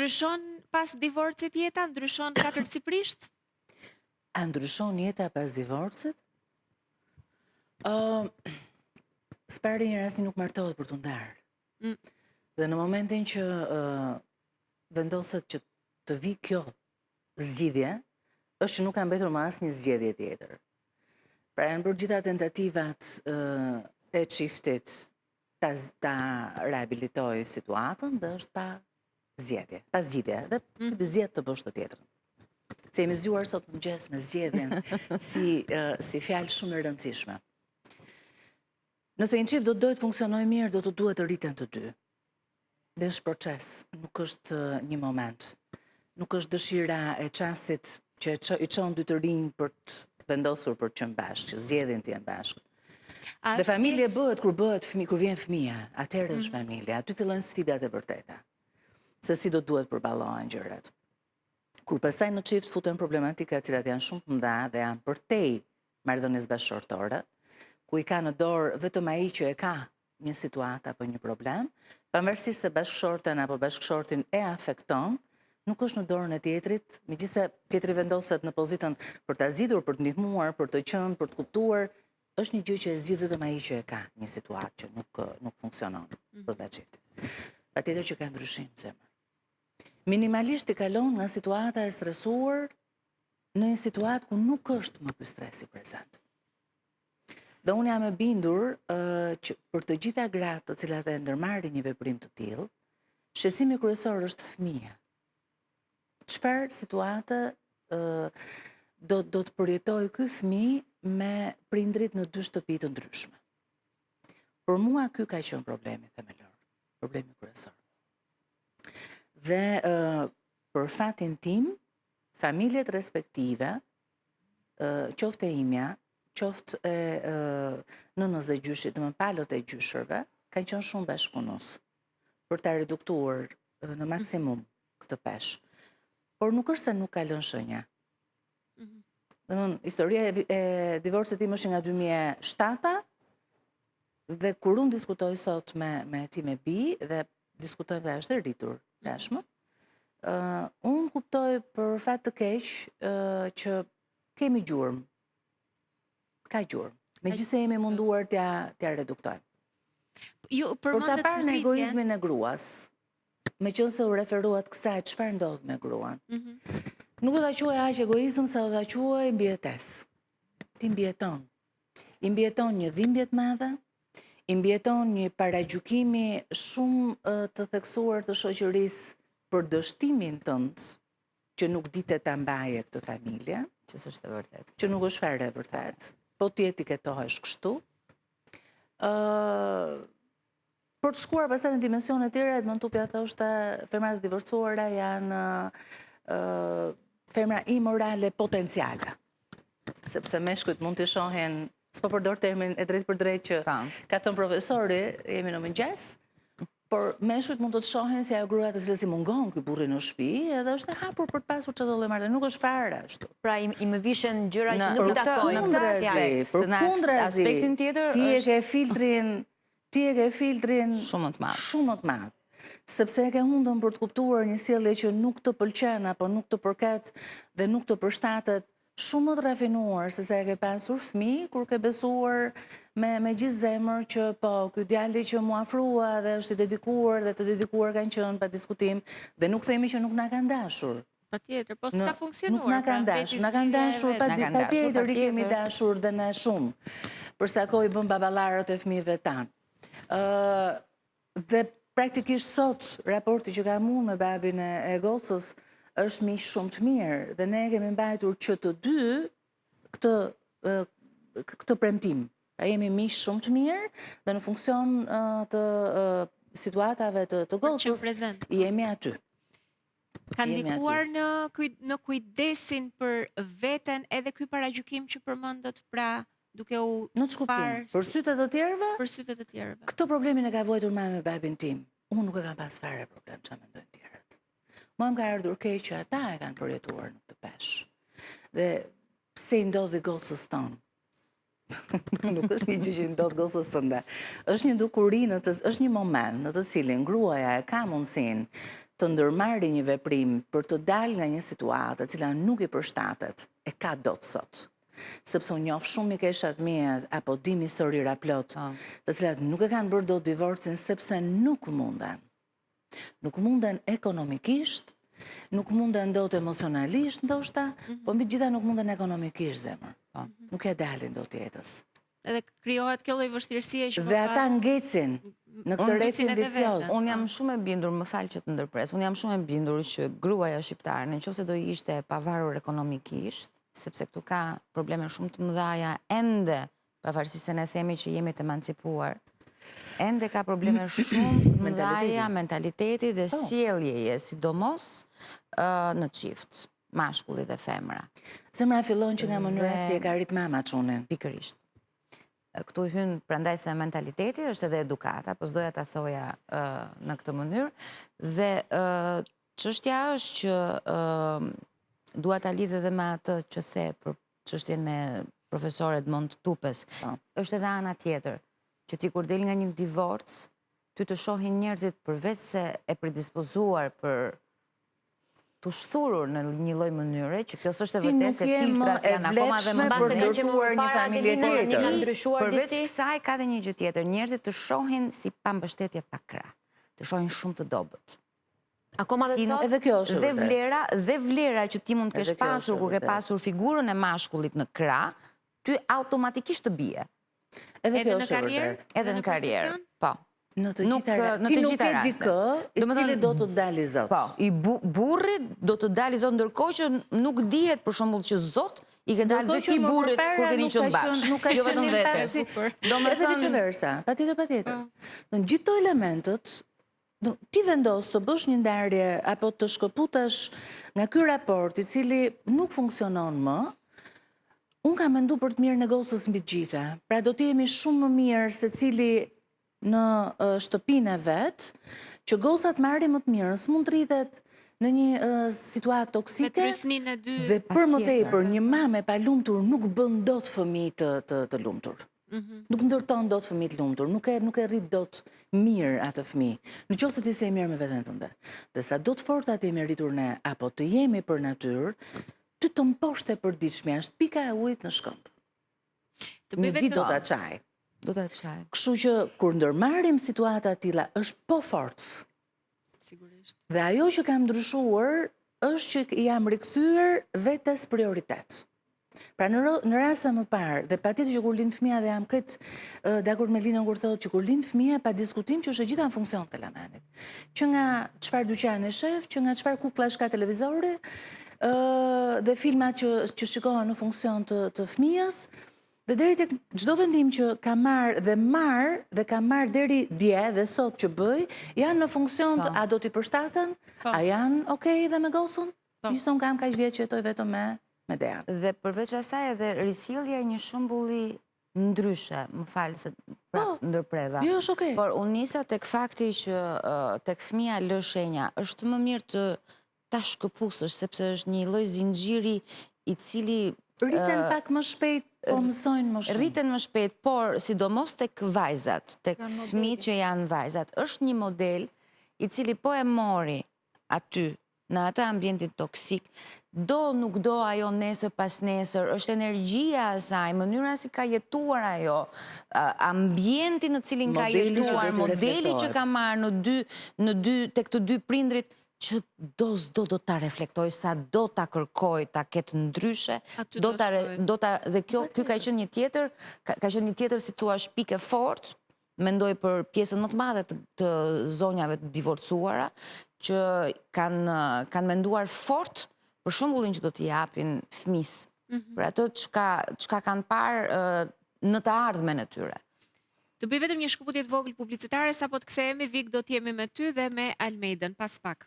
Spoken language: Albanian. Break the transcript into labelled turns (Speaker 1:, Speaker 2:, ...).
Speaker 1: ndryshon pas divorcit jeta? Ndryshon katërcipërisht?
Speaker 2: A ndryshon jeta pas divorcit? S'pari një rasti nuk martohet për të ndarë. Dhe në momentin që vendoset që të vi kjo zgjidhje, është që nuk ka mbetur më asnjë zgjedhje tjetër. Pra janë bërë gjitha tentativat e çiftit ta rehabilitojë situatën dhe është pa zgjedhje. Pa zgjidhje. Dhe të zgjedh të bësh të tjetrën. Se jemi zgjuar sot mëngjes me zgjedhjen si fjalë shumë e rëndësishme. Nëse një çift do të dojë të funksionojë mirë, do të duhet të rriten të dy. Dhe është proces, nuk është një moment. Nuk është dëshira e çastit që i çon dy të rinj për të vendosur për të qenë bashkë, që zgjedhin të jenë bashkë. Dhe familje bëhet kur vjen fëmia, atëherë është familja, aty fillojnë sfidat e vërteta. Se si do duhet përballohen gjërat. Kur pastaj në çift futen problematika të cilat janë shumë të mëdha dhe janë përtej marrëdhënies bashkëshortore, ku i ka në dorë vetëm ai që e ka një situatë apo një problem, pavarësisht se bashkëshorten apo bashkëshortin e afekton, nuk është në dorën e tjetrit, megjithëse tjetri vendoset në pozitën për ta zgjidhur, për të ndihmuar, për të qenë, për të kuptuar, është një gjë që e zgjidh vetëm ai që e ka një situatë që nuk funksionon për ta çiftit. Patjetër që ka ndryshim zemër. Minimalisht i kalon nga situata e stresuar në një situatë ku nuk është më ky stresi prezant. Dhe unë jam e bindur që për të gjitha gratë të cilat e ndërmarrin një veprim të tillë, shqetësimi kryesor është fëmia. Çfarë situate do të përjetojë ky fëmijë me prindrit në dy shtëpi të ndryshme. Për mua ky ka qenë problemi themelor, problemi kryesor. Dhe për fatin tim, familjet respektive, qoftë e imja, qoftë e nënës dhe gjyshit, më palët e gjyshërve, kanë qenë shumë bashkëpunues për ta reduktuar në maksimum këtë peshë. Por nuk është se nuk ka lënë shenja. Domthon, historia e divorcit tim është nga 2007 dhe kur unë diskutoj sot me ti me bi dhe diskutojmë dhe është e rritur tashmë, unë kuptoj për fat të keq që kemi gjurmë. Ka gjurmë. Megjithëse jemi munduar t'ja reduktojmë. Por ta parë në egoizmin e gruas, me qënë se u referuat kësaj, çfarë ndodh me gruan? Nuk do ta quaj aq egoizëm, sa do ta quaj mbijetesë. Ti mbjeton. I mbjeton një dhimbje të madhe, i mbjeton një paragjykimi shumë të theksuar të shoqërisë për dështimin tënd, që nuk ditë ta mbaje këtë familje, që s'është e vërtetë, që nuk është fare e vërtetë, po ti etiketohesh kështu. Për të shkuar pastaj në dimensione të tjera, Edmund Tupja thoshte femrat e divorcuara janë femra imorale potenciale. Sepse meshkujt mund të shohin, s'po përdor termin e drejtë për drejtë që ka thënë profesori, jemi në mëngjes, por meshkujt mund të shohin si ajo gruaja të cilës i mungon ky burri në shtëpi, edhe është e hapur për të pasur çdo lloj marrëdhënie, nuk është fare ashtu.
Speaker 3: Pra i më vishen gjëra që nuk takojnë.
Speaker 2: Përkundrazi, aspektin tjetër, ti e ke filtrin shumë të madh. Sepse e ke hundën për të kuptuar një sjellje që nuk të pëlqen apo nuk të përket dhe nuk të përshtatet shumë më të rafinuar se sa e ke pasur fëmijë kur ke besuar me gjithë zemër që po, ky djali që mu afrua dhe është i dedikuar dhe të dedikuar kanë qenë pa diskutim dhe nuk themi që nuk na kanë dashur.
Speaker 1: Patjetër, po s'ka funksionuar.
Speaker 2: Nuk na kanë dashur, na kanë dashur patjetër, i kemi dashur dhe ne shumë. Për sa kohë i bën baballarët e fëmijëve tan. Dhe praktikisht sot, raporti që kam unë me babin e Gocës është miq shumë të mirë dhe ne kemi mbajtur që të dy këtë premtim. Pra jemi miq shumë të mirë dhe në funksion të situatave të Gocës jemi aty.
Speaker 1: Ka ndikuar në kujdesin për veten edhe ky paragjykim që përmendët, pra duke u
Speaker 2: parë për sytë të tjerëve?
Speaker 1: Për sytë të tjerëve.
Speaker 2: Këtë problemin e ka vuajtur me babin tim. Unë nuk e kam pas fare problem që mendojnë tjerët. Mua më ka ardhur keq që ata e kanë përjetuar në këtë peshë. Dhe pse i ndodhi Gocës tonë? Nuk është një gjë që ndodh gocës tënde. Është një dukuri, është një moment në të cilin gruaja e ka mundësinë të ndërmarrë një veprim për të dalë nga një situatë e cila nuk i përshtatet, e ka dot sot. Sepse unë njoh shumë mikeshat mia apo dim historira plot, të cilat nuk e kanë bërë dot divorcin sepse nuk munden. Nuk munden ekonomikisht, nuk munden dot emocionalisht ndoshta, po mbi gjitha nuk munden ekonomikisht zemër. Nuk e dalin dot jetës.
Speaker 1: Edhe krijohet kjo lloj vështirësie që
Speaker 2: dhe ata ngecin në këtë rrethin vicioz.
Speaker 3: Unë jam shumë e bindur, më fal që të ndërpres, unë jam shumë e bindur që gruaja shqiptare, nëse do ishte e pavarur ekonomikisht, sepse këtu ka probleme shumë të mëdha ende, pavarësisht se ne themi që jemi të emancipuar, ende ka probleme shumë të mëdha mentaliteti dhe sjelljeje, sidomos në çift, mashkulli dhe femra.
Speaker 2: Zemra fillon që nga mënyra si e ka rit mama çunin.
Speaker 3: Pikërisht. Këtu hyn prandaj se mentaliteti është edhe edukata, po s'doja ta thoja në këtë mënyrë, dhe çështja është që dua ta lidh edhe me atë që the për çështjen e profesor Edmond Tupes. Është edhe ana tjetër, që ti kur del nga një divorc, ty të shohin njerëzit përveç se e predispozuar për të shthurur në një lloj mënyre, që kjo s'është e vërtetë se filtrat janë akoma dhe më
Speaker 2: për ndërtuar një familje tjetër.
Speaker 3: Përveç kësaj ka edhe një gjë tjetër, njerëzit të shohin si pambështetje pa krah, të shohin shumë të dobët.
Speaker 1: Akoma dhe sot?
Speaker 2: Edhe kjo është
Speaker 3: dhe vlera që ti mund të kesh pasur kur ke pasur figurën e mashkullit në krah, ty automatikisht të bie.
Speaker 2: Edhe kjo është vërtet.
Speaker 3: Edhe në karrierë, po.
Speaker 2: Në të gjitha rastet. I cili do të dali Zot.
Speaker 3: Po, i burri do të dali Zot, ndërkohë që nuk dihet për shembull që Zot i ke dalë dhe ti burrit kur keni qenë bashkë. Jo vetëm vetes.
Speaker 2: Edhe viceversa, patjetër. Në gjithë këto elementët, ti vendos të bësh një ndarje apo të shkëputash nga ky raport i cili nuk funksionon më, unë kam menduar për të mirë në gocës mbi të gjitha. Pra do të jemi shumë më mirë secili në shtëpinë e vet, që gocat marrin më të mirë, s'mund të rritet në një situatë toksike, dhe për më tepër një mamë e palumtur nuk bën dot fëmijë të lumtur. Nuk ndërton dot fëmijë të lumtur, nuk e rrit dot mirë atë fëmijë. Nëse ti je mirë me veten tënde. Dhe sa do të forta të jemi rritur ne apo të jemi për natyrë, ty të mposhte për diçmi, është pika e ujit në shkëmb. Një ditë do ta çaj. Kështu që kur ndërmarrim situata të tilla është po forcë.
Speaker 1: Sigurisht.
Speaker 2: Dhe ajo që kam ndryshuar është që jam rikthyer vetes prioritet. Pra në rast se më parë, dhe patjetër që kur lind fëmia dhe jam krejt dakord me Linën kur thotë që kur lind fëmia pa diskutim që është e gjitha në funksion të elementit. Që nga çfarë dyqani shef, që nga çfarë kukullash ka televizori, dhe filmat që shikohen në funksion të fëmijës. Dhe deri tek çdo vendim që ka marrë dhe ka marrë deri dje dhe sot që bëj, janë në funksion të a do t'i përshtaten, a janë okej dhe me gocën? Ishte unë kam kaq vjet që jetoj vetëm me Dean.
Speaker 3: Dhe përveç asaj edhe risjellja e një shembulli ndryshe, më fal se ndërpreva.
Speaker 2: Jo, është okej.
Speaker 3: Por unë nisa tek fakti që tek fëmia lë shenja, është më mirë të ta shkëputësh sepse është një lloj zinxhiri i cili
Speaker 2: rriten pak më shpejt, po mësojnë më shumë.
Speaker 3: Rriten më shpejt, por sidomos tek vajzat, tek fëmijët që janë vajzat, është një model i cili po e mori aty në atë ambientin toksik, nuk do ajo nesër pas nesër, është energjia asaj, mënyra si ka jetuar ajo, ambienti në cilin ka jetuar, modeli që ka marrë tek të dy prindrit, që do ta reflektoj, sa do ta kërkoj, ta ketë ndryshe, dhe kjo ka qenë një tjetër si thua pikë fort, mendoj për pjesën më të madhe të zonjave të divorcuara, që kanë menduar fort për shembullin që do t'i japin fëmisë, për atë çka kanë parë në të ardhmen e tyre.
Speaker 1: Të bëj vetëm një shkëputje të vogël publicitare, sapo të kthehemi Vik do të jemi me ty dhe me Almeidën pas pak.